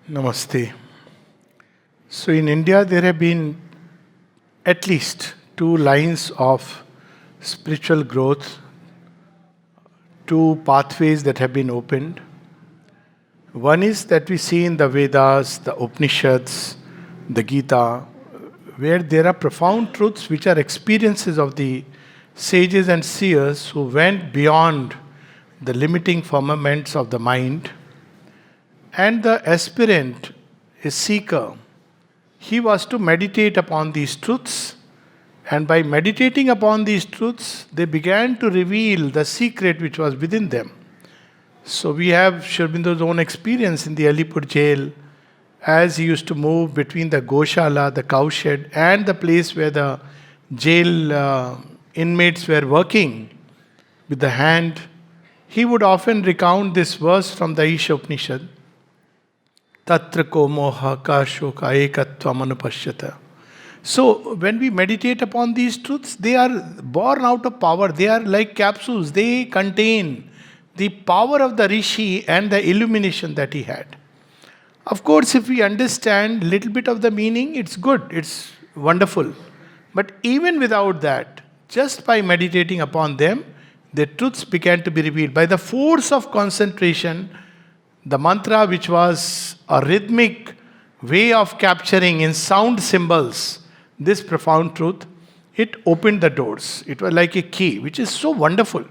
Namaste. So in India, there have been at least two lines of spiritual growth, two pathways that have been opened. One is that we see in the Vedas, the Upanishads, the Gita, where there are profound truths which are experiences of the sages and seers who went beyond the limiting firmaments of the mind. And the aspirant, a seeker, he was to meditate upon these truths, and by meditating upon these truths, they began to reveal the secret which was within them. So we have Sri Aurobindo's own experience in the Alipur jail, as he used to move between the Goshala, the cowshed, and the place where the jail inmates were working with the hand. He would often recount this verse from the Isha Upanishad. Tatra ko moha ka shoka ekatvam anupashyata. So, when we meditate upon these truths, they are born out of power. They are like capsules. They contain the power of the Rishi and the illumination that he had. Of course, if we understand little bit of the meaning, it's good, it's wonderful. But even without that, just by meditating upon them, the truths began to be revealed. By the force of concentration, the mantra, which was a rhythmic way of capturing in sound symbols this profound truth, it opened the doors. It was like a key, which is so wonderful.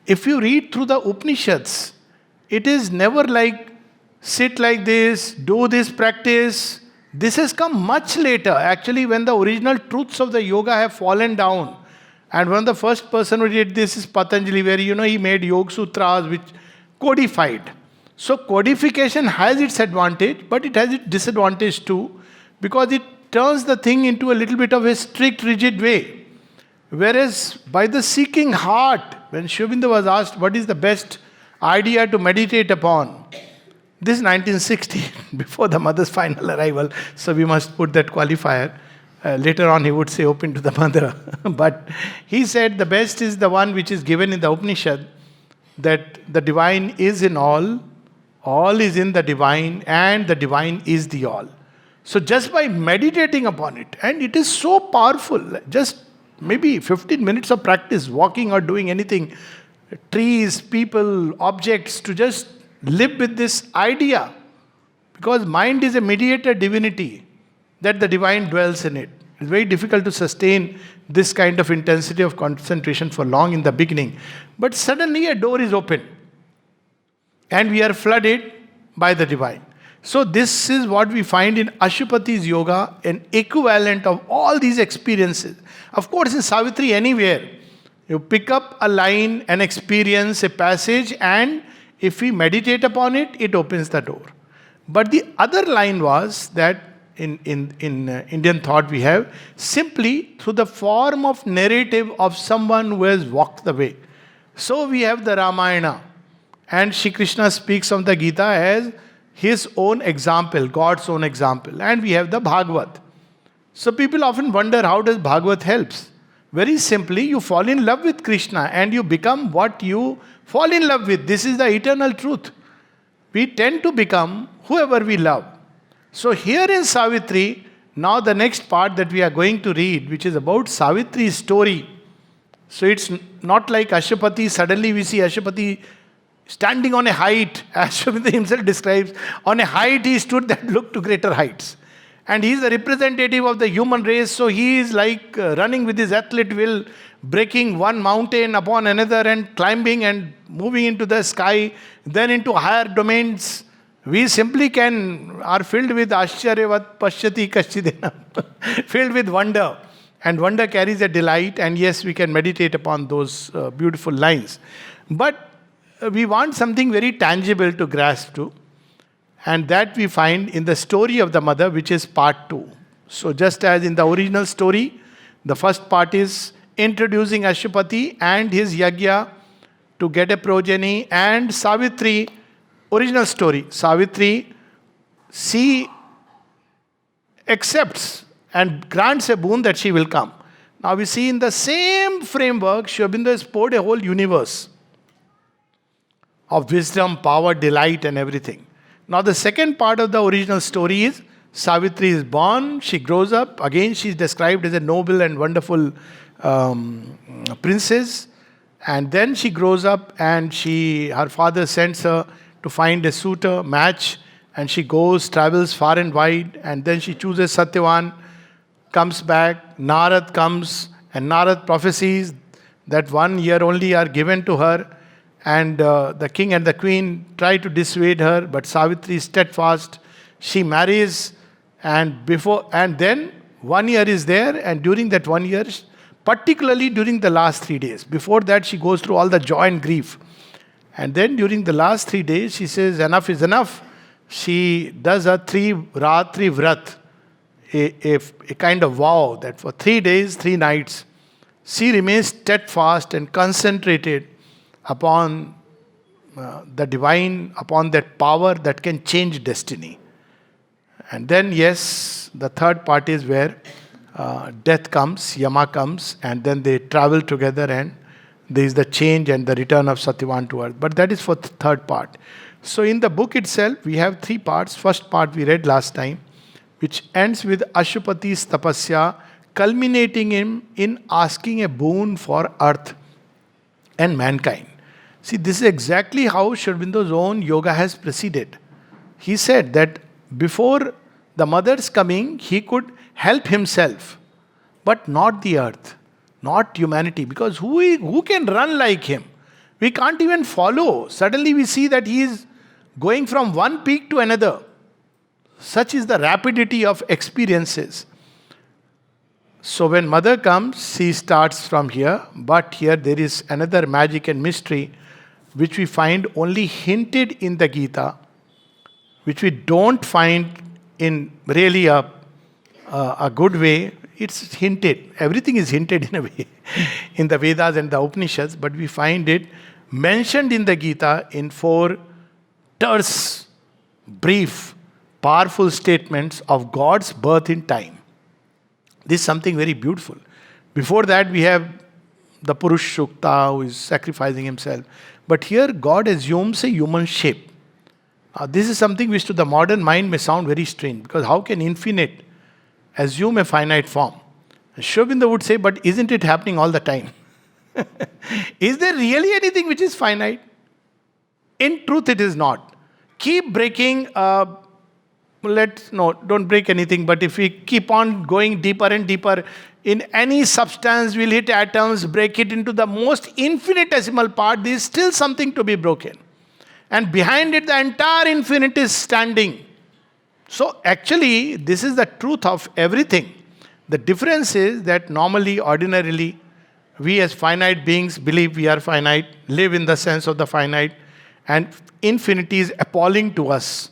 If you read through the Upanishads, it is never like sit like this, do this practice. This has come much later, actually, when the original truths of the yoga have fallen down. And one of the first person who did this is Patanjali, where he made Yoga Sutras, which codified. So codification has its advantage, but it has its disadvantage too, because it turns the thing into a little bit of a strict, rigid way. Whereas by the seeking heart, when Sri Aurobindo was asked what is the best idea to meditate upon, this is 1960, before the mother's final arrival, so we must put that qualifier. Later on he would say open to the mother. But he said the best is the one which is given in the Upanishad, that the divine is in all is in the divine, and the divine is the all. So just by meditating upon it, and it is so powerful, just maybe 15 minutes of practice, walking or doing anything, trees, people, objects, to just live with this idea. Because mind is a mediator divinity, that the divine dwells in it. It's very difficult to sustain this kind of intensity of concentration for long in the beginning. But suddenly a door is open, and we are flooded by the divine. So this is what we find in Ashupati's yoga, an equivalent of all these experiences. Of course, in Savitri, anywhere, you pick up a line, an experience, a passage, and if we meditate upon it, it opens the door. But the other line was that in Indian thought we have simply through the form of narrative of someone who has walked the way. So we have the Ramayana, and Shri Krishna speaks of the Gita as his own example, God's own example. And we have the Bhagavad. So people often wonder, how does Bhagavad helps? Very simply, you fall in love with Krishna and you become what you fall in love with. This is the eternal truth. We tend to become whoever we love. So here in Savitri, now the next part that we are going to read, which is about Savitri's story. So it's not like Ashupati, suddenly we see Ashupati standing on a height, as Aurobindo himself describes, on a height he stood that looked to greater heights. And he is the representative of the human race, so he is like running with his athlete will, breaking one mountain upon another and climbing and moving into the sky, then into higher domains. We simply are filled with Ashcharyavat Pashyati Kashchidena, filled with wonder. And wonder carries a delight, and yes, we can meditate upon those beautiful lines. But we want something very tangible to grasp to, and that we find in the story of the mother, which is part 2. So just as in the original story, the first part is introducing Ashupati and his yagya to get a progeny, and Savitri, original story, Savitri, she accepts and grants a boon that she will come. Now we see in the same framework, Sri Aurobindo has poured a whole universe of wisdom, power, delight and everything. Now the second part of the original story is Savitri is born, she grows up, again she is described as a noble and wonderful princess, and then she grows up and her father sends her to find a suitor, match, and she goes, travels far and wide, and then she chooses Satyavan, comes back, Narad comes, and Narad prophesies that 1 year only are given to her, and the king and the queen try to dissuade her, but Savitri is steadfast. She marries, and then 1 year is there, and during that 1 year, particularly during the last 3 days, before that she goes through all the joy and grief, and then during the last 3 days she says enough is enough. She does a Ratri Vrat, a kind of vow that for 3 days, 3 nights, she remains steadfast and concentrated upon the divine, upon that power that can change destiny. And then, yes, the third part is where death comes, Yama comes, and then they travel together, and there is the change and the return of Satyavan to earth. But that is for the third part. So in the book itself, we have 3 parts. First part we read last time, which ends with Ashupati's tapasya, culminating in asking a boon for earth and mankind. See, this is exactly how Sri Aurobindo's own yoga has proceeded. He said that before the mother's coming, he could help himself, but not the earth, not humanity, because who can run like him? We can't even follow. Suddenly we see that he is going from one peak to another. Such is the rapidity of experiences. So when mother comes, she starts from here, but here there is another magic and mystery which we find only hinted in the Gita, which we don't find in really a good way. It's hinted. Everything is hinted in a way in the Vedas and the Upanishads, but we find it mentioned in the Gita in 4 terse, brief, powerful statements of God's birth in time. This is something very beautiful. Before that, we have the Purush Sukta who is sacrificing himself. But here, God assumes a human shape. This is something which to the modern mind may sound very strange, because how can infinite assume a finite form? Sri Aurobindo would say, but isn't it happening all the time? Is there really anything which is finite? In truth, it is not. Keep breaking, don't break anything, but if we keep on going deeper and deeper, in any substance, we'll hit atoms, break it into the most infinitesimal part, there is still something to be broken. And behind it, the entire infinite is standing. So actually, this is the truth of everything. The difference is that normally, ordinarily, we as finite beings believe we are finite, live in the sense of the finite, and infinity is appalling to us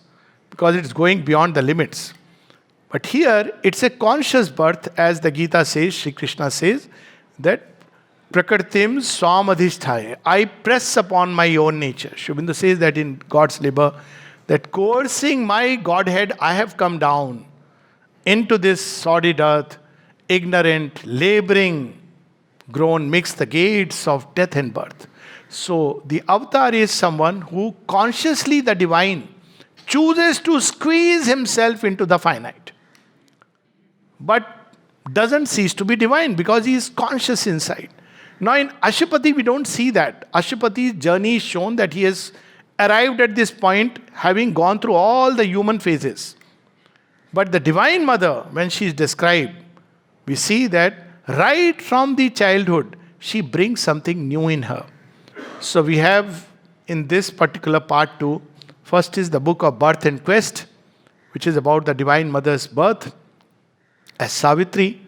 because it's going beyond the limits. But here, it's a conscious birth, as the Gita says, Sri Krishna says, that Prakartim Swamadhisthaya, I press upon my own nature. Sri Aurobindo says that in God's labor, that coercing my Godhead, I have come down into this sordid earth, ignorant, laboring, grown, mixed the gates of death and birth. So the avatar is someone who consciously, the divine, chooses to squeeze himself into the finite, but doesn't cease to be divine because he is conscious inside. Now in Ashupati, we don't see that. Ashupati's journey is shown that he has arrived at this point having gone through all the human phases. But the Divine Mother, when she is described, we see that right from the childhood, she brings something new in her. So we have in this particular part 2, first is the book of Birth and Quest, which is about the Divine Mother's birth as Savitri,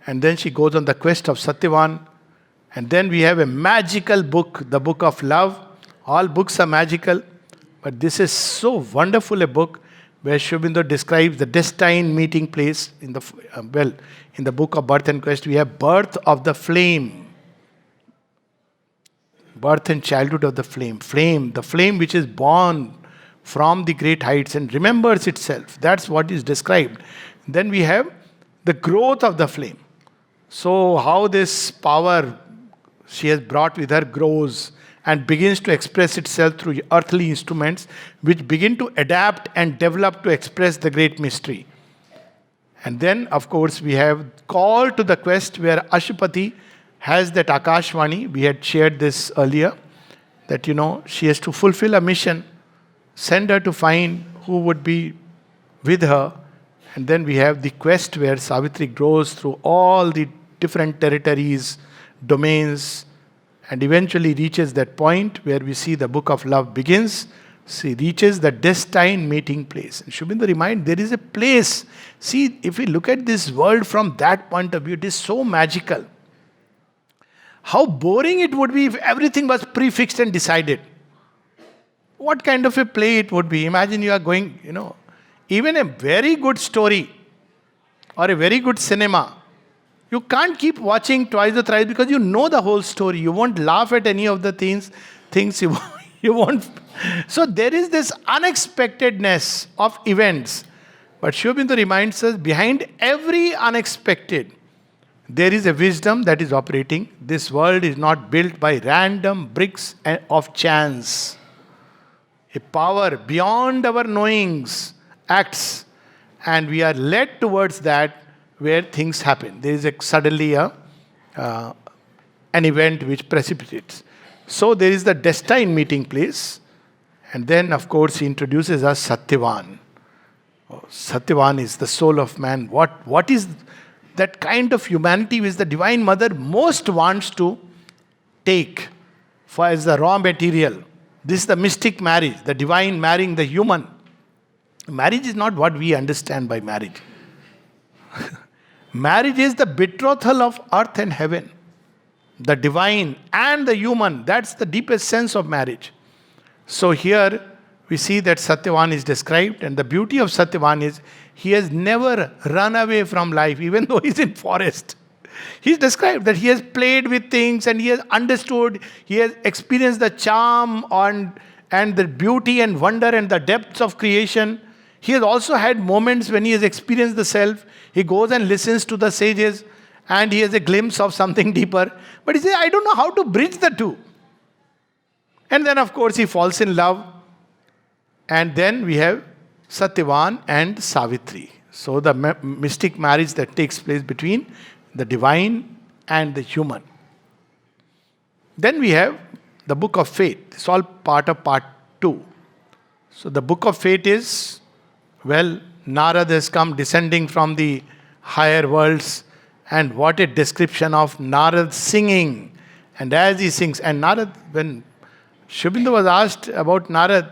and then she goes on the quest of Satyavan, and then we have a magical book, the book of love. All books are magical, but this is so wonderful a book where Sri Aurobindo describes the destined meeting place in the book of Birth and Quest. We have birth of the flame, birth and childhood of the flame, the flame which is born from the great heights and remembers itself. That's what is described. Then we have the growth of the flame. So how this power she has brought with her grows and begins to express itself through earthly instruments, which begin to adapt and develop to express the great mystery. And then, of course, we have call to the quest where Ashupati has that Akashvani. We had shared this earlier, that, she has to fulfill a mission, send her to find who would be with her. And then we have the quest where Savitri grows through all the different territories, domains, and eventually reaches that point where we see the book of love begins. She reaches the destined meeting place. And Shubindu reminds, there is a place. See, if we look at this world from that point of view, it is so magical. How boring it would be if everything was prefixed and decided. What kind of a play it would be? Imagine you are going, even a very good story or a very good cinema, you can't keep watching twice or thrice because you know the whole story. You won't laugh at any of the things you won't. So there is this unexpectedness of events. But Sri Aurobindo reminds us, behind every unexpected, there is a wisdom that is operating. This world is not built by random bricks of chance. A power beyond our knowings acts, and we are led towards that where things happen. There is suddenly an event which precipitates. So there is the destined meeting place. And then, of course, he introduces us Satyavan. Satyavan is the soul of man. What is that kind of humanity which the Divine Mother most wants to take for as the raw material? This is the mystic marriage, the divine marrying the human. Marriage is not what we understand by marriage. Marriage is the betrothal of earth and heaven. The divine and the human. That's the deepest sense of marriage. So here we see that Satyavan is described, and the beauty of Satyavan is he has never run away from life, even though he's in forest. He's described that he has played with things and he has understood, he has experienced the charm and the beauty and wonder and the depths of creation. He has also had moments when he has experienced the self. He goes and listens to the sages and he has a glimpse of something deeper. But he says, I don't know how to bridge the two. And then, of course, he falls in love. And then we have Satyavan and Savitri. So the mystic marriage that takes place between the divine and the human. Then we have the book of fate. It's all part of part 2. So the book of fate is, Narad has come descending from the higher worlds, and what a description of Narad singing. And as he sings, and Narad, when Sri Aurobindo was asked about Narad,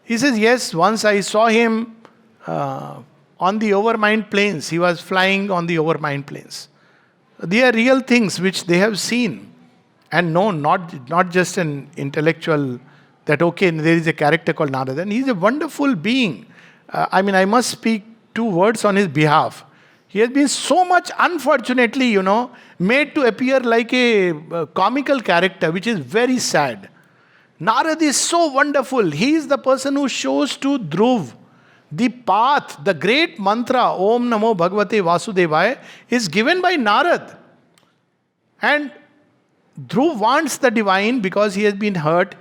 he says, yes, once I saw him on the overmined plains. He was flying on the overmined plains. They are real things which they have seen and known, not just an intellectual, that okay, there is a character called Narad, and he is a wonderful being. I must speak 2 words on his behalf. He has been so much, unfortunately, made to appear like a comical character, which is very sad. Narad is so wonderful. He is the person who shows to Dhruv the path, the great mantra, Om Namo Bhagavate Vasudevaya, is given by Narad. And Dhruv wants the divine because he has been hurt.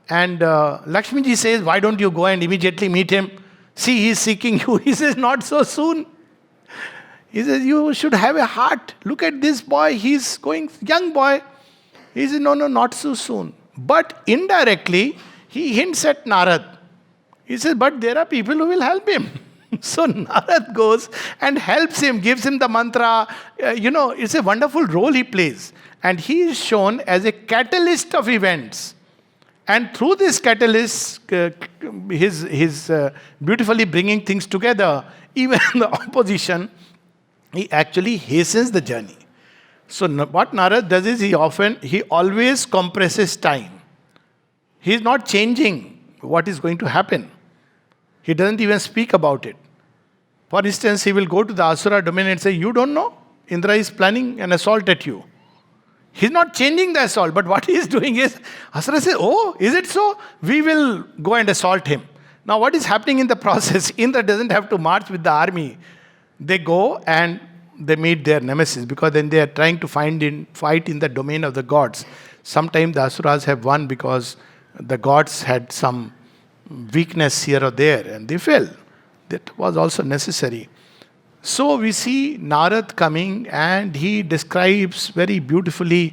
And Lakshmiji says, why don't you go and immediately meet him? See, he is seeking you. He says, not so soon. He says, you should have a heart. Look at this boy. He's going, young boy. He says, no, not so soon. But indirectly, he hints at Narad. He says, but there are people who will help him. So Narad goes and helps him, gives him the mantra. It's a wonderful role he plays. And he is shown as a catalyst of events. And through this catalyst, his beautifully bringing things together, even the opposition, he actually hastens the journey. So what Narad does is he always compresses time. He is not changing what is going to happen. He doesn't even speak about it. For instance, he will go to the Asura domain and say, you don't know? Indra is planning an assault at you. He's not changing the assault, but what he is doing is, Asura says, oh, is it so? We will go and assault him. Now what is happening in the process? Indra doesn't have to march with the army. They go and they meet their nemesis, because then they are trying to fight in the domain of the gods. Sometimes the asuras have won because the gods had some weakness here or there and they fell. That was also necessary. So we see Narad coming and he describes very beautifully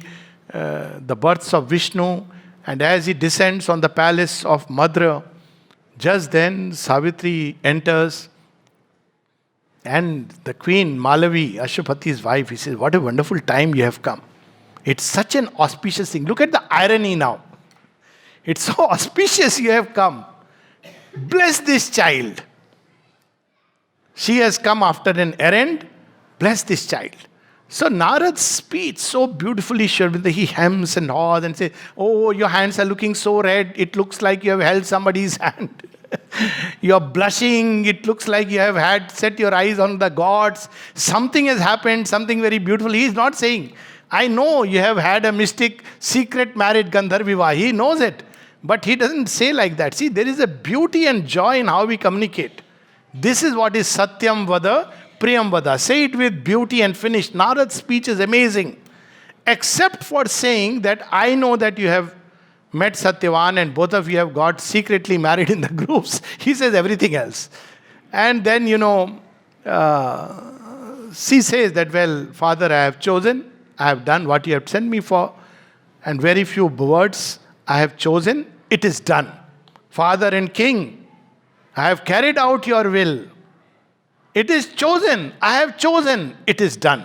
the births of Vishnu, and as he descends on the palace of Madra, just then Savitri enters, and the queen Malavi, Ashwapati's wife, he says, "What a wonderful time you have come. It's such an auspicious thing." Look at the irony now. It's so auspicious you have come. Bless this child. She has come after an errand. Bless this child. So Narad's speech so beautifully showed that he hems and haws and says, "Oh, your hands are looking so red. It looks like you have held somebody's hand. You're blushing. It looks like you have had set your eyes on the gods. Something has happened, something very beautiful." He is not saying, "I know you have had a mystic, secret marriage Gandharva." He knows it. But he doesn't say like that. See, there is a beauty and joy in how we communicate. This is what is Satyam Vada, Priyam Vada. Say it with beauty and finish. Narad's speech is amazing. Except for saying that I know that you have met Satyavan and both of you have got secretly married in the groups. He says everything else. And then, she says that, "Well, Father, I have chosen. I have done what you have sent me for. And very few words I have chosen. It is done. Father and King, I have carried out your will. It is chosen. I have chosen. It is done."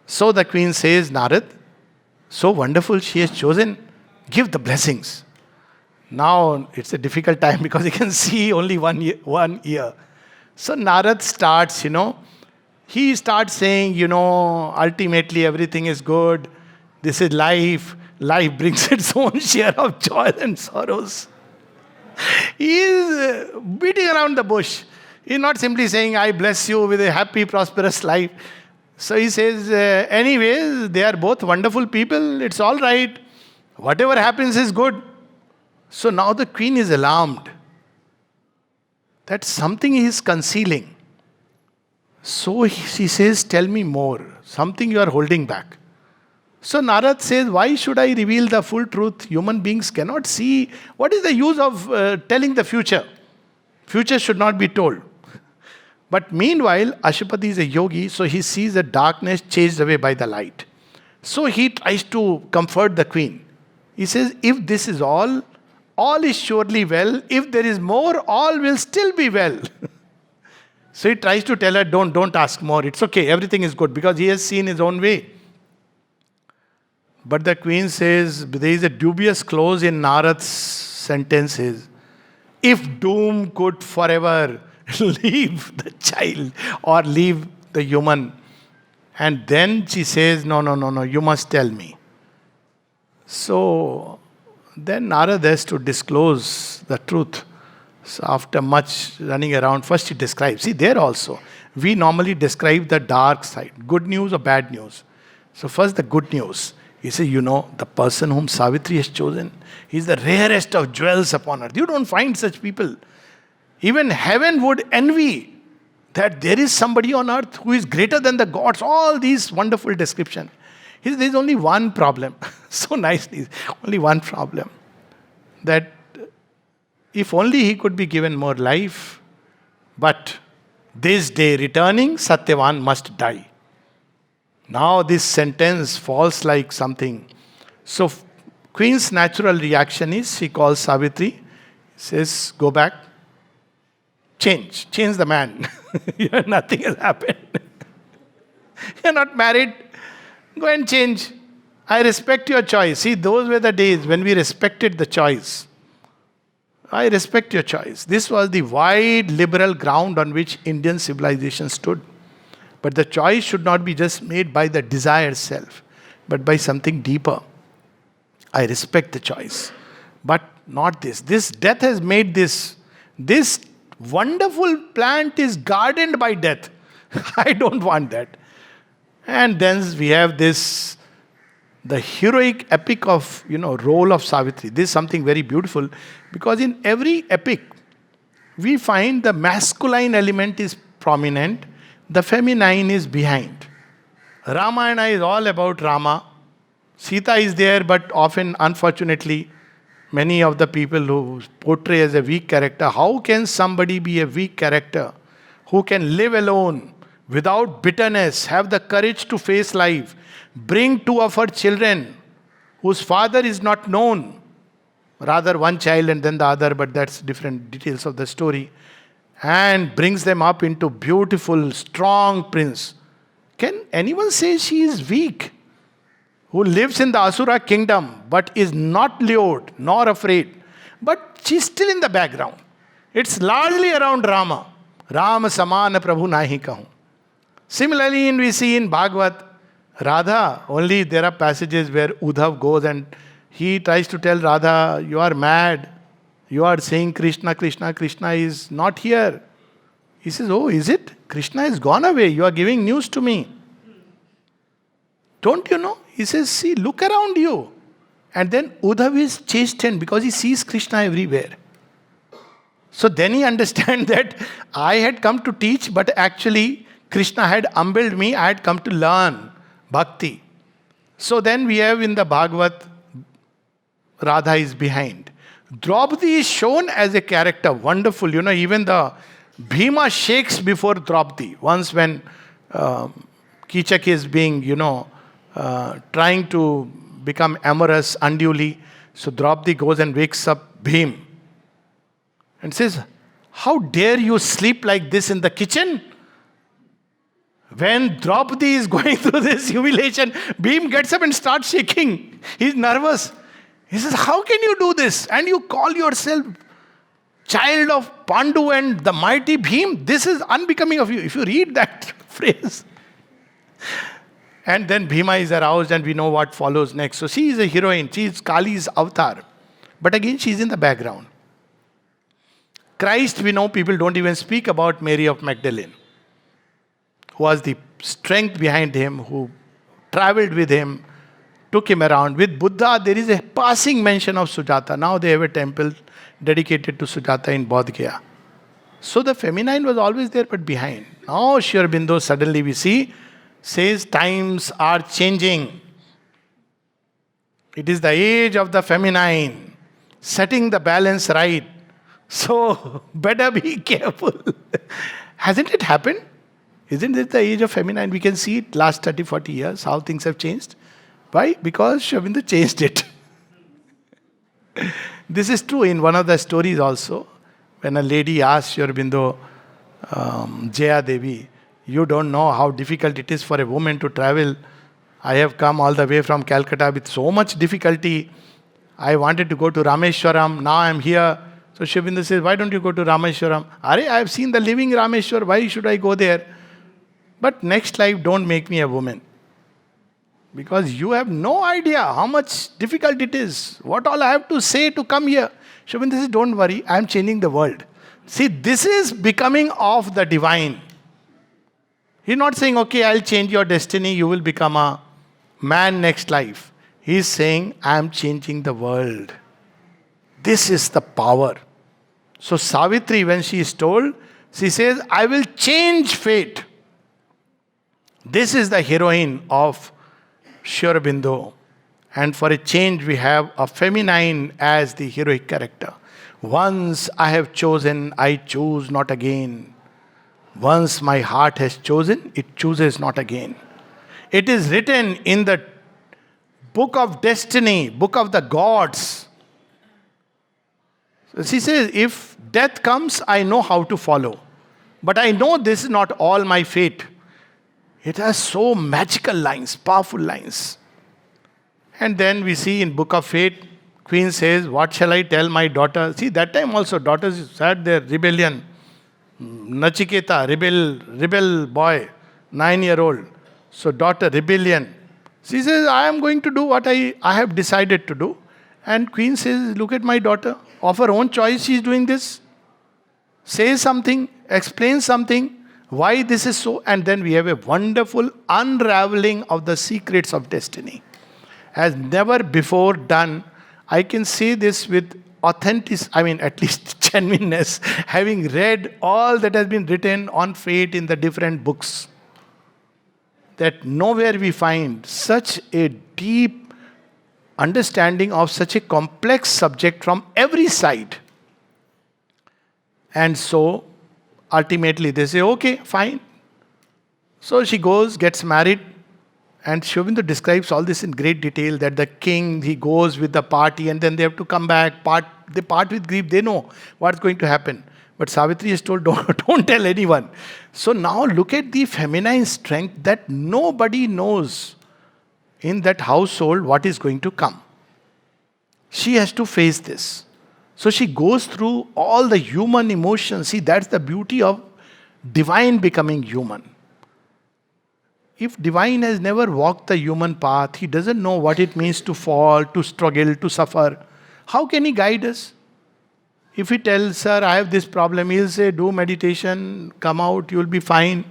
So the queen says, "Narad, so wonderful she has chosen. Give the blessings." Now it's a difficult time because you can see only one ear. So Narad starts, he starts saying, ultimately everything is good. This is life. Life brings its own share of joy and sorrows. He is beating around the bush. He is not simply saying, "I bless you with a happy, prosperous life." So he says, anyways, they are both wonderful people. It's all right. Whatever happens is good. So now the queen is alarmed that something he is concealing. So she says, "Tell me more. Something you are holding back." So Narad says, "Why should I reveal the full truth? Human beings cannot see. What is the use of telling the future? Future should not be told." But meanwhile, Ashwapati is a yogi, so he sees the darkness chased away by the light. So he tries to comfort the queen. He says, "If this is all is surely well. If there is more, all will still be well." So he tries to tell her, don't ask more. It's okay. Everything is good because he has seen his own way. But the queen says, there is a dubious clause in Narad's sentences. If doom could forever leave the child or leave the human. And then she says, no, you must tell me. So then Narad has to disclose the truth. So after much running around, first he describes. See, there also, we normally describe the dark side. Good news or bad news. So first the good news. He says, the person whom Savitri has chosen, he's the rarest of jewels upon earth. You don't find such people. Even heaven would envy that there is somebody on earth who is greater than the gods. All these wonderful description. He says, there's only one problem. So nicely, only one problem. That if only he could be given more life, but this day returning, Satyavan must die. Now this sentence falls like something. So Queen's natural reaction is, she calls Savitri, says, "Go back, change the man." Nothing has happened. You're not married, go and change. I respect your choice. See, those were the days when we respected the choice. I respect your choice. This was the wide liberal ground on which Indian civilization stood. But the choice should not be just made by the desired self, but by something deeper. I respect the choice, but not this. This death has made this. This wonderful plant is gardened by death. I don't want that. And then we have this, the heroic epic of, role of Savitri. This is something very beautiful, because in every epic, we find the masculine element is prominent, the feminine is behind. Ramayana is all about Rama, Sita is there, but often, unfortunately, many of the people who portray as a weak character, how can somebody be a weak character who can live alone without bitterness, have the courage to face life, bring two of her children whose father is not known, rather one child and then the other, but that's different details of the story, and brings them up into beautiful, strong prince. Can anyone say she is weak? Who lives in the Asura kingdom but is not lured nor afraid. But she's still in the background. It's largely around Rama. Rama samana prabhu nahi kahu. Similarly, we see in Bhagavad, Radha, only there are passages where Uddhav goes and he tries to tell Radha, you are mad. You are saying Krishna, Krishna, Krishna is not here. He says, oh, is it? Krishna is gone away. You are giving news to me. Don't you know? He says, see, look around you. And then Uddhav is chastened because he sees Krishna everywhere. So then he understands that I had come to teach, but actually Krishna had humbled me. I had come to learn bhakti. So then we have in the Bhagavad, Radha is behind. Draupadi is shown as a character, wonderful. You know, even the Bhima shakes before Draupadi. Once when Kichak is being, trying to become amorous unduly. So Draupadi goes and wakes up Bhim and says, how dare you sleep like this in the kitchen? When Draupadi is going through this humiliation, Bhim gets up and starts shaking. He's nervous. He says, how can you do this? And you call yourself child of Pandu and the mighty Bhim? This is unbecoming of you. If you read that phrase. And then Bhima is aroused and we know what follows next. So she is a heroine. She is Kali's avatar. But again, she is in the background. Christ, we know people don't even speak about Mary of Magdalene, who was the strength behind him, who traveled with him, took him around. With Buddha, there is a passing mention of Sujata. Now they have a temple dedicated to Sujata in Bodh Gaya. So the feminine was always there, but behind. Now Sri Aurobindo, suddenly we see, says times are changing. It is the age of the feminine, setting the balance right. So better be careful. Hasn't it happened? Isn't it the age of feminine? We can see it last 30, 40 years, how things have changed. Why? Because Sri Aurobindo changed it. This is true in one of the stories also. When a lady asked Sri Aurobindo, Jaya Devi, you don't know how difficult it is for a woman to travel. I have come all the way from Calcutta with so much difficulty. I wanted to go to Rameshwaram. Now I am here. So Sri Aurobindo says, why don't you go to Rameshwaram? I have seen the living Rameshwar. Why should I go there? But next life, don't make me a woman. Because you have no idea how much difficult it is. What all I have to say to come here. Sri Aurobindo says, don't worry, I am changing the world. See, this is becoming of the divine. He's not saying, okay, I'll change your destiny, you will become a man next life. He's saying, I am changing the world. This is the power. So Savitri, when she is told, she says, I will change fate. This is the heroine of Sri Aurobindo. And for a change, we have a feminine as the heroic character. Once I have chosen, I choose not again. Once my heart has chosen, it chooses not again. It is written in the book of destiny, book of the gods. So she says, if death comes, I know how to follow. But I know this is not all my fate. It has so magical lines, powerful lines. And then we see in Book of Fate, Queen says, what shall I tell my daughter? See, that time also daughters had their rebellion. Nachiketa, rebel boy, 9-year-old. So daughter, rebellion. She says, I am going to do what I have decided to do. And Queen says, look at my daughter. Of her own choice, she is doing this. Say something, explain something, why this is so. And then we have a wonderful unraveling of the secrets of destiny. As never before done. I can say this with at least genuineness, having read all that has been written on fate in the different books. That nowhere we find such a deep understanding of such a complex subject from every side. And so, ultimately, they say, okay, fine. So she goes, gets married, and Sri Aurobindo describes all this in great detail, that the king, he goes with the party, and then they have to come back, they part with grief, they know what's going to happen. But Savitri is told, don't tell anyone. So now look at the feminine strength that nobody knows in that household what is going to come. She has to face this. So she goes through all the human emotions. See, that's the beauty of divine becoming human. If divine has never walked the human path, he doesn't know what it means to fall, to struggle, to suffer. How can he guide us? If he tells her, I have this problem, he'll say, do meditation, come out, you'll be fine.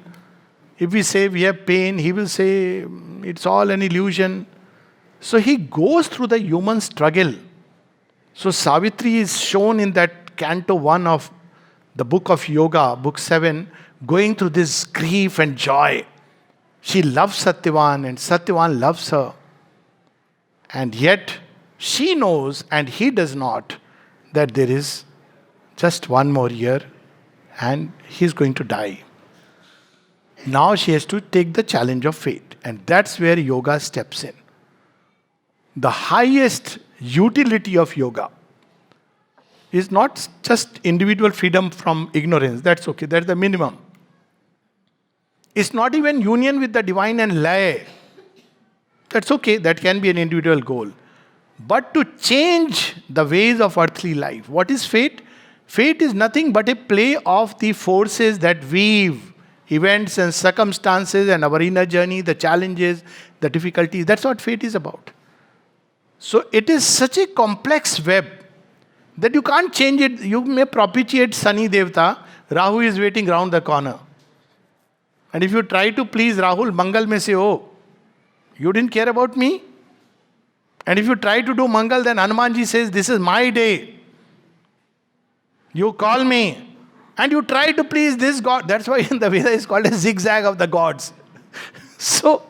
If we say we have pain, he will say, it's all an illusion. So he goes through the human struggle. So Savitri is shown in that Canto 1 of the book of Yoga, book 7, going through this grief and joy. She loves Satyavan and Satyavan loves her. And yet, she knows and he does not that there is just one more year and he's going to die. Now she has to take the challenge of fate. And that's where yoga steps in. The highest utility of yoga is not just individual freedom from ignorance. That's okay, that's the minimum. It's not even union with the divine and lay. That's okay, that can be an individual goal. But to change the ways of earthly life. What is fate? Fate is nothing but a play of the forces that weave events and circumstances and our inner journey, the challenges, the difficulties. That's what fate is about. So it is such a complex web that you can't change it. You may propitiate Sunny Devta, Rahu is waiting round the corner. And if you try to please Rahul, Mangal may say, oh, you didn't care about me? And if you try to do Mangal, then Hanumanji says, this is my day. You call me. And you try to please this God. That's why in the Vedas it's called a zigzag of the gods. So,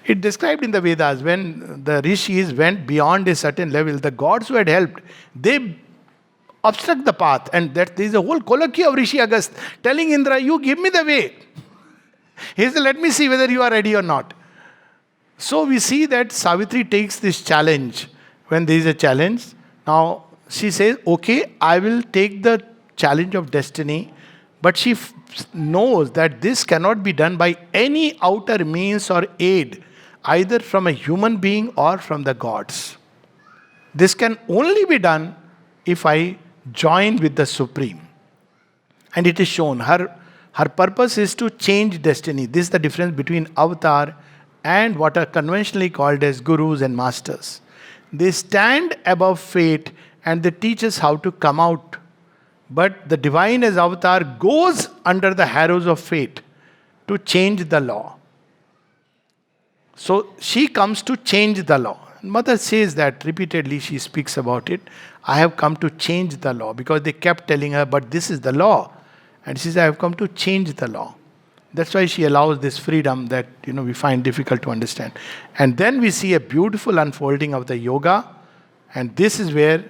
it described in the Vedas, when the rishis went beyond a certain level, the gods who had helped, they obstruct the path. And that there is a whole colloquy of Rishi Agast telling Indra, you give me the way. He said, let me see whether you are ready or not. So we see that Savitri takes this challenge. When there is a challenge, now she says, okay, I will take the challenge of destiny. But she knows that this cannot be done by any outer means or aid, either from a human being or from the gods. This can only be done if I join with the Supreme. And it is shown, her purpose is to change destiny. This is the difference between avatar and what are conventionally called as gurus and masters. They stand above fate and they teach us how to come out. But the divine as avatar goes under the harrows of fate to change the law. So she comes to change the law. Mother says that repeatedly, she speaks about it. I have come to change the law, because they kept telling her, but this is the law. And she says, I have come to change the law. That's why she allows this freedom that we find difficult to understand. And then we see a beautiful unfolding of the yoga. And this is where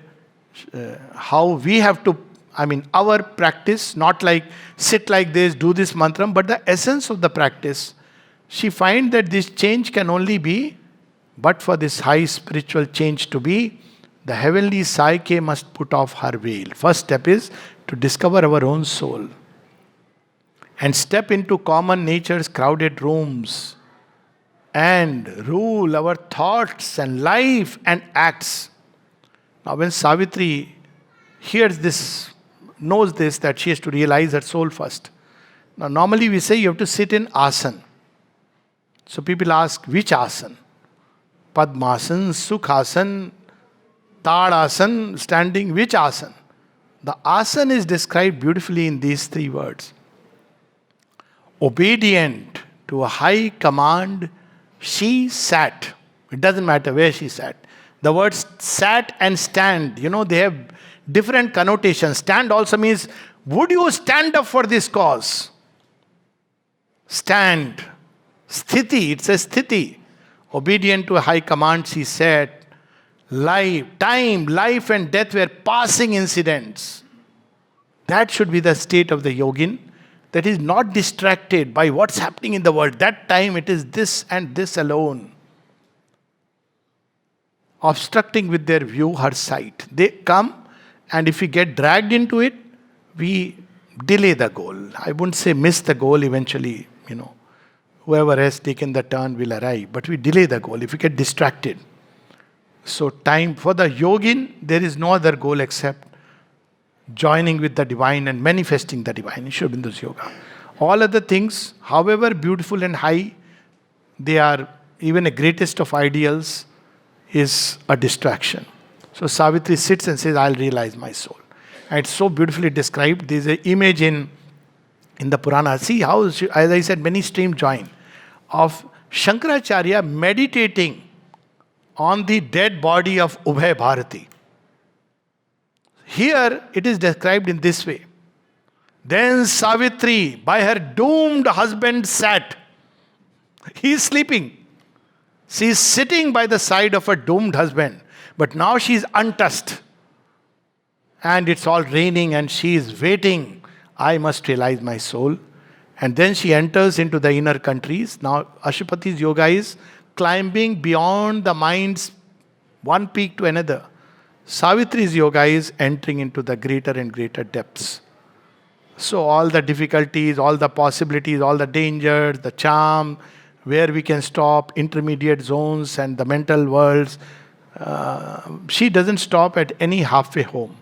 how we have to, our practice, not like sit like this, do this mantra, but the essence of the practice. She finds that this change can only be, but for this high spiritual change to be, the heavenly Psyche must put off her veil. First step is to discover our own soul and step into common nature's crowded rooms and rule our thoughts and life and acts. Now when Savitri hears this, knows this, that she has to realize her soul first. Now normally we say you have to sit in asana. So people ask, which asana? Padmasana, Sukhasana, Tadasana, standing, which asana? The asana is described beautifully in these three words. Obedient to a high command, she sat. It doesn't matter where she sat. The words sat and stand, they have different connotations. Stand also means, would you stand up for this cause? Stand. Sthiti, it says sthiti. Obedient to a high command, she sat. Life and death were passing incidents. That should be the state of the yogin, that is not distracted by what's happening in the world. That time it is this and this alone, obstructing with their view her sight. They come, and if we get dragged into it, we delay the goal. I wouldn't say miss the goal eventually, Whoever has taken the turn will arrive, but we delay the goal if we get distracted. So time for the yogin, there is no other goal except joining with the divine and manifesting the divine in Sri Aurobindo's yoga. All other things, however beautiful and high, they are even the greatest of ideals, is a distraction. So Savitri sits and says, I'll realize my soul. And it's so beautifully described. There's an image in the Purana. See how, as I said, many streams join, of Shankaracharya meditating on the dead body of Ubhay Bharati. Here it is described in this way. Then Savitri by her doomed husband sat. He is sleeping. She is sitting by the side of her doomed husband. But now she is untouched. And it's all raining and she is waiting. I must realize my soul. And then she enters into the inner countries. Now Ashupati's yoga is climbing beyond the mind's one peak to another. Savitri's yoga is entering into the greater and greater depths. So all the difficulties, all the possibilities, all the dangers, the charm, where we can stop, intermediate zones and the mental worlds, she doesn't stop at any halfway home.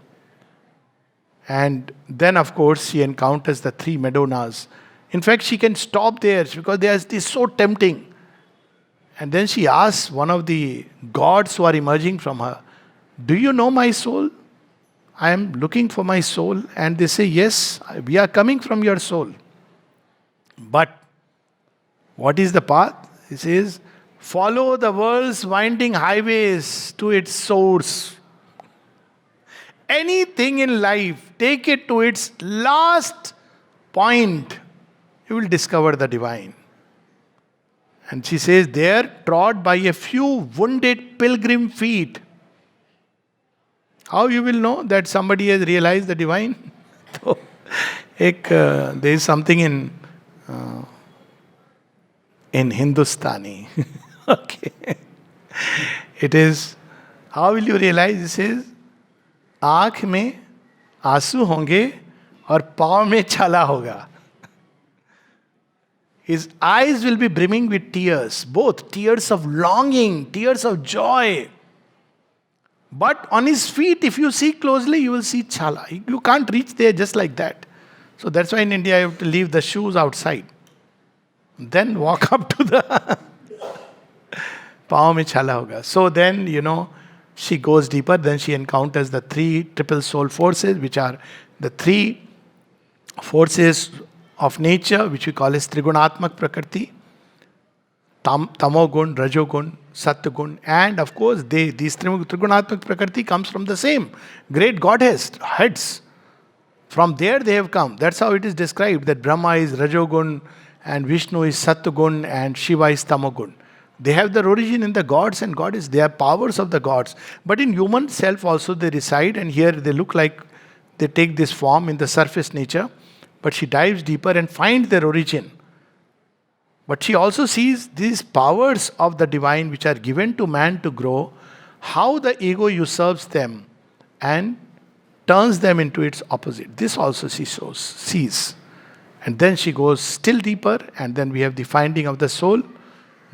And then of course she encounters the three Madonnas. In fact, she can stop there because it is so tempting. And then she asks one of the gods who are emerging from her, do you know my soul? I am looking for my soul. And they say, yes, we are coming from your soul. But what is the path? It says, follow the world's winding highways to its source. Anything in life, take it to its last point. You will discover the divine. And she says, there, trod by a few wounded pilgrim feet. How you will know that somebody has realized the divine? There is something in Hindustani. Okay. It is, how will you realize? It says, आँख में आंसू होंगे और पाँव में छाला होगा. His eyes will be brimming with tears, both tears of longing, tears of joy. But on his feet, if you see closely, you will see chala. You can't reach there just like that. So that's why in India you have to leave the shoes outside. Then walk up to the pav mein chala hoga. So then, she goes deeper. Then she encounters the three triple soul forces, which are the three forces of nature, which we call as Trigunatmak Prakriti, Tamogun, Rajogun, Satyagun, and of course these Trigunatmak Prakriti comes from the same great goddess, heads. From there they have come. That's how it is described, that Brahma is Rajogun and Vishnu is Satyagun and Shiva is Tamogun. They have their origin in the gods and goddess. They are powers of the gods. But in human self also they reside, and here they look like they take this form in the surface nature. But she dives deeper and finds their origin. But she also sees these powers of the divine which are given to man to grow, how the ego usurps them and turns them into its opposite. This also she sees. And then she goes still deeper, and then we have the finding of the soul.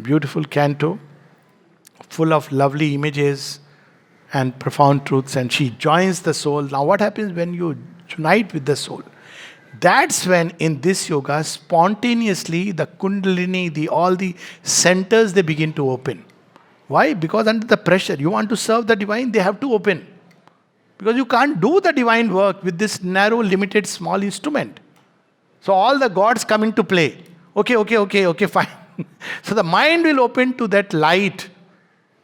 Beautiful canto, full of lovely images and profound truths, and she joins the soul. Now what happens when you unite with the soul? That's when in this yoga, spontaneously the kundalini, all the centers, they begin to open. Why? Because under the pressure, you want to serve the divine, they have to open. Because you can't do the divine work with this narrow, limited, small instrument. So all the gods come into play. Okay, fine. So the mind will open to that light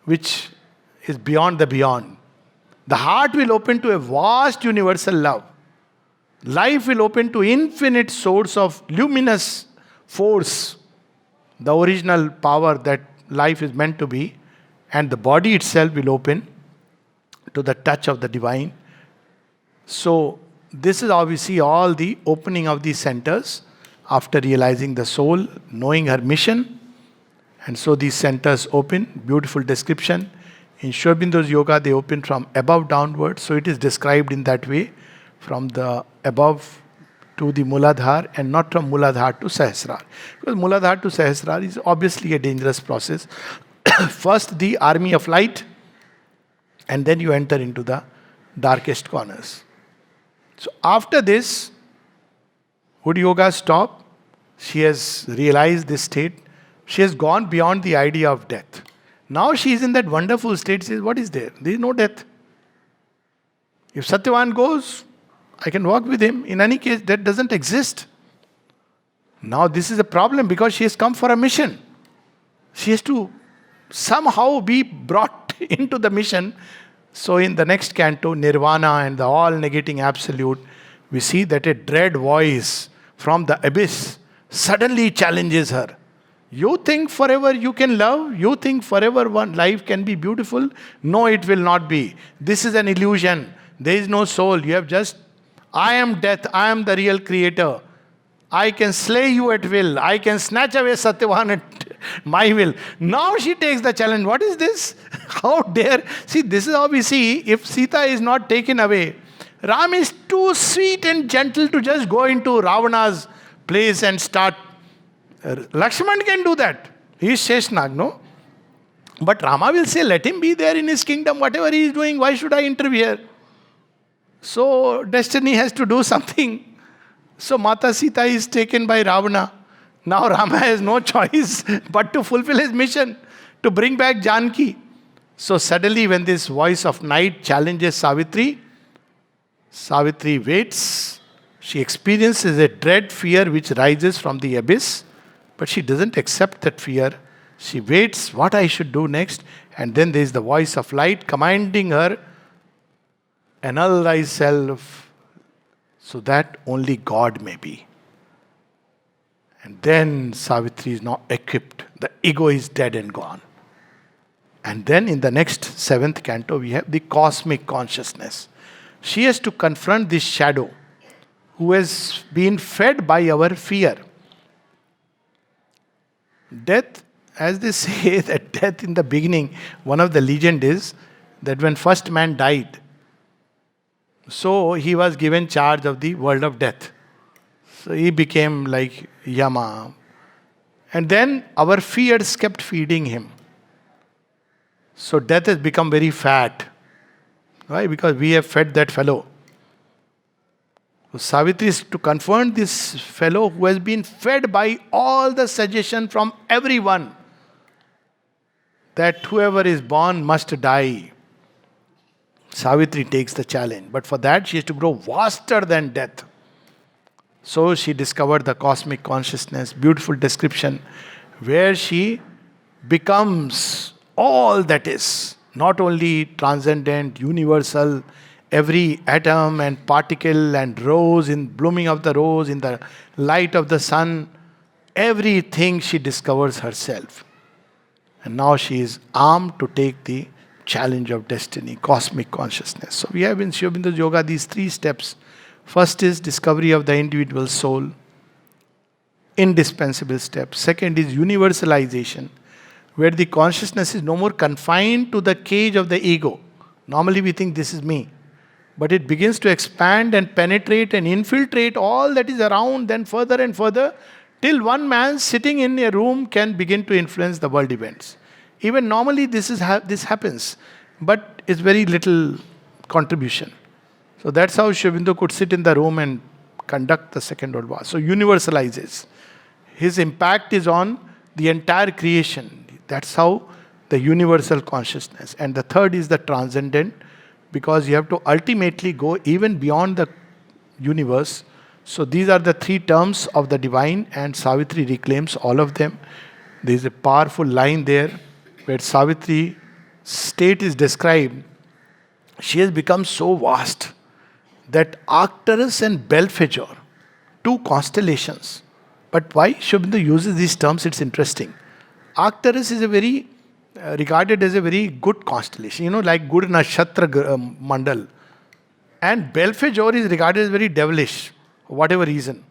which is beyond the beyond. The heart will open to a vast universal love. Life will open to infinite source of luminous force, the original power that life is meant to be, and the body itself will open to the touch of the divine. So this is how we see all the opening of these centers after realizing the soul, knowing her mission. And so these centers open, beautiful description. In Shobindo's yoga, they open from above downwards. So it is described in that way, from the above to the Muladhar and not from Muladhar to Sahasrar. Because Muladhar to Sahasrar is obviously a dangerous process. First the army of light, and then you enter into the darkest corners. So after this, would yoga stop? She has realized this state. She has gone beyond the idea of death. Now she is in that wonderful state. She says, what is there? There is no death. If Satyavan goes, I can walk with him. In any case, that doesn't exist. Now this is a problem because she has come for a mission. She has to somehow be brought into the mission. So in the next canto, Nirvana and the all-negating absolute, we see that a dread voice from the abyss suddenly challenges her. You think forever you can love? You think forever one life can be beautiful? No, it will not be. This is an illusion. There is no soul. You have just, I am death. I am the real creator. I can slay you at will. I can snatch away Satyavan at my will. Now she takes the challenge. What is this? How dare? See, this is how we see if Sita is not taken away. Ram is too sweet and gentle to just go into Ravana's place and start. Lakshman can do that. He is Sheshnag, no? But Rama will say, let him be there in his kingdom. Whatever he is doing, why should I interfere? So destiny has to do something. So Mata Sita is taken by Ravana. Now Rama has no choice but to fulfill his mission, to bring back Janki. So suddenly when this voice of night challenges Savitri, Savitri waits. She experiences a dread fear which rises from the abyss, but she doesn't accept that fear. She waits what I should do next, and then there is the voice of light commanding her, annul thyself so that only God may be. And then Savitri is now equipped. The ego is dead and gone. And then in the next 7th canto, we have the cosmic consciousness. She has to confront this shadow who has been fed by our fear. Death, as they say, that death in the beginning, one of the legend is that when first man died, so he was given charge of the world of death. So he became like Yama. And then our fears kept feeding him. So death has become very fat. Why? Because we have fed that fellow. So Savitri is to confront this fellow who has been fed by all the suggestion from everyone that whoever is born must die. Savitri takes the challenge. But for that she has to grow vaster than death. So she discovered the cosmic consciousness, beautiful description, where she becomes all that is, not only transcendent, universal, every atom and particle and rose, in blooming of the rose, in the light of the sun, everything she discovers herself. And now she is armed to take the challenge of destiny, cosmic consciousness. So we have in Aurobindo Yoga these 3 steps. First is discovery of the individual soul, indispensable step. Second is universalization, where the consciousness is no more confined to the cage of the ego. Normally we think this is me. But it begins to expand and penetrate and infiltrate all that is around, then further and further, till one man sitting in a room can begin to influence the world events. Even normally this happens, but it's very little contribution. So that's how Aurobindo could sit in the room and conduct the Second World War. So universalizes. His impact is on the entire creation. That's how the universal consciousness. And the third is the transcendent, because you have to ultimately go even beyond the universe. So these are the 3 terms of the divine, and Savitri reclaims all of them. There is a powerful line there where Savitri's state is described. She has become so vast that Arcturus and Belphegor, 2 constellations. But why Aurobindo uses these terms, it's interesting. Arcturus is a very regarded as a very good constellation, like good nakshatra mandal. And Belfagor is regarded as very devilish, for whatever reason.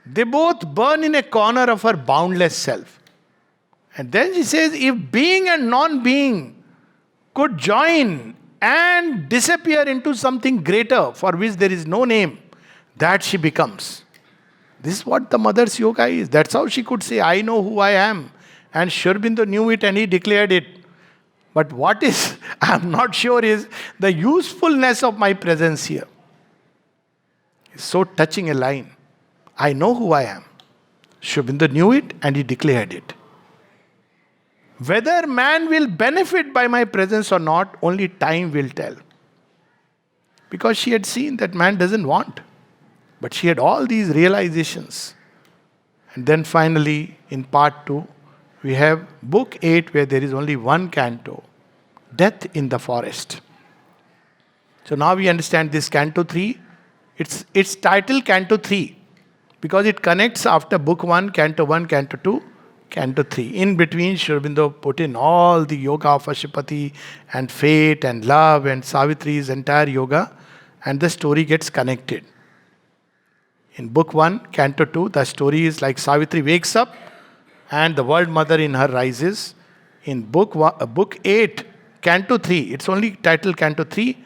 They both burn in a corner of her boundless self. And then she says, if being and non-being could join and disappear into something greater for which there is no name, that she becomes. This is what the mother's yoga is. That's how she could say, I know who I am. And Aurobindo knew it and he declared it. But what is, I'm not sure, is the usefulness of my presence here. It's so touching a line. I know who I am. Aurobindo knew it and he declared it. Whether man will benefit by my presence or not, only time will tell. Because she had seen that man doesn't want. But she had all these realizations. And then finally, in part 2, we have book 8 where there is only one canto, Death in the Forest. So now we understand this canto 3. It's titled canto 3 because it connects after book 1, canto 2, canto 3. In between, Aurobindo put in all the yoga of Ashupati and fate and love and Savitri's entire yoga, and the story gets connected. In book 1, canto 2, the story is like Savitri wakes up and the world mother in her rises. In book 8, canto 3, it's only titled canto 3,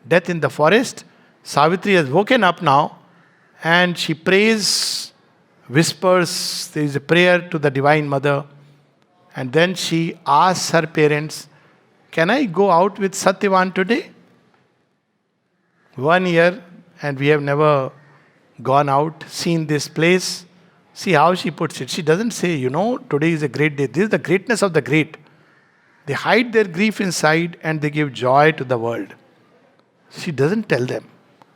Death in the Forest. Savitri has woken up now and she prays, whispers, there is a prayer to the Divine Mother. And then she asks her parents, can I go out with Satyavan today? 1 year and we have never gone out, seen this place. See how she puts it. She doesn't say, today is a great day. This is the greatness of the great. They hide their grief inside and they give joy to the world. She doesn't tell them.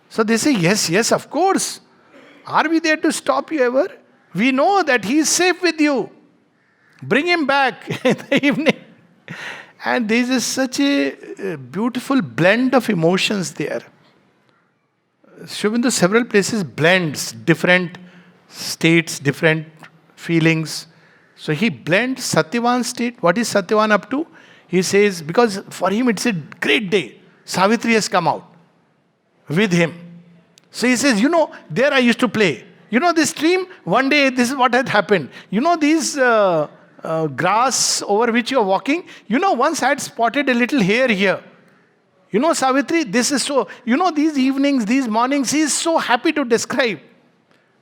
So they say, yes, of course. Are we there to stop you ever? We know that he is safe with you. Bring him back in the evening. And there is such a beautiful blend of emotions there. Aurobindo several places blends different states, different feelings. So he blends Satyavan's state. What is Satyavan up to? He says, because for him it's a great day. Savitri has come out with him. So he says, there I used to play. This stream, one day this is what had happened. These grass over which you are walking, once I had spotted a little hair here. Savitri, this is so, these evenings, these mornings, he is so happy to describe.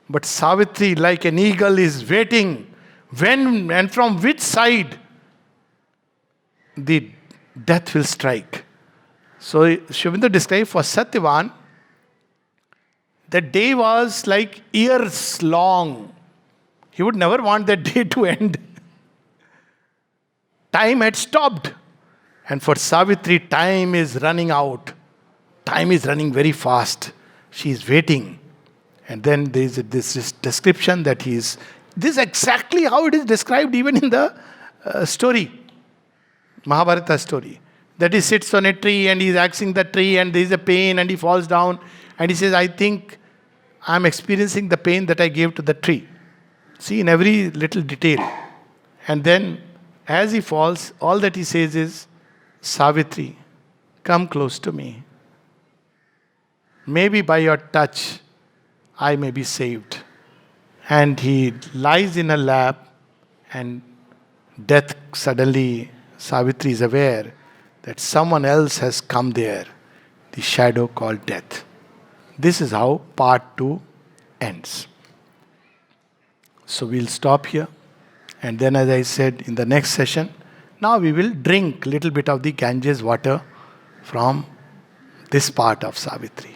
But Savitri, like an eagle, is waiting when and from which side the death will strike. So Aurobindo described for Satyavan, the day was like years long. He would never want that day to end. Time had stopped. And for Savitri, time is running out. Time is running very fast. She is waiting. And then there is this description that this is exactly how it is described even in the story, Mahabharata story. That he sits on a tree and he is axing the tree and there is a pain and he falls down and he says, I think I am experiencing the pain that I gave to the tree. See, in every little detail. And then as he falls, all that he says is, Savitri, come close to me. Maybe by your touch, I may be saved. And he lies in her lap and death suddenly, Savitri is aware that someone else has come there. The shadow called death. This is how part 2 ends. So we'll stop here. And then as I said in the next session, now we will drink a little bit of the Ganges water from this part of Savitri.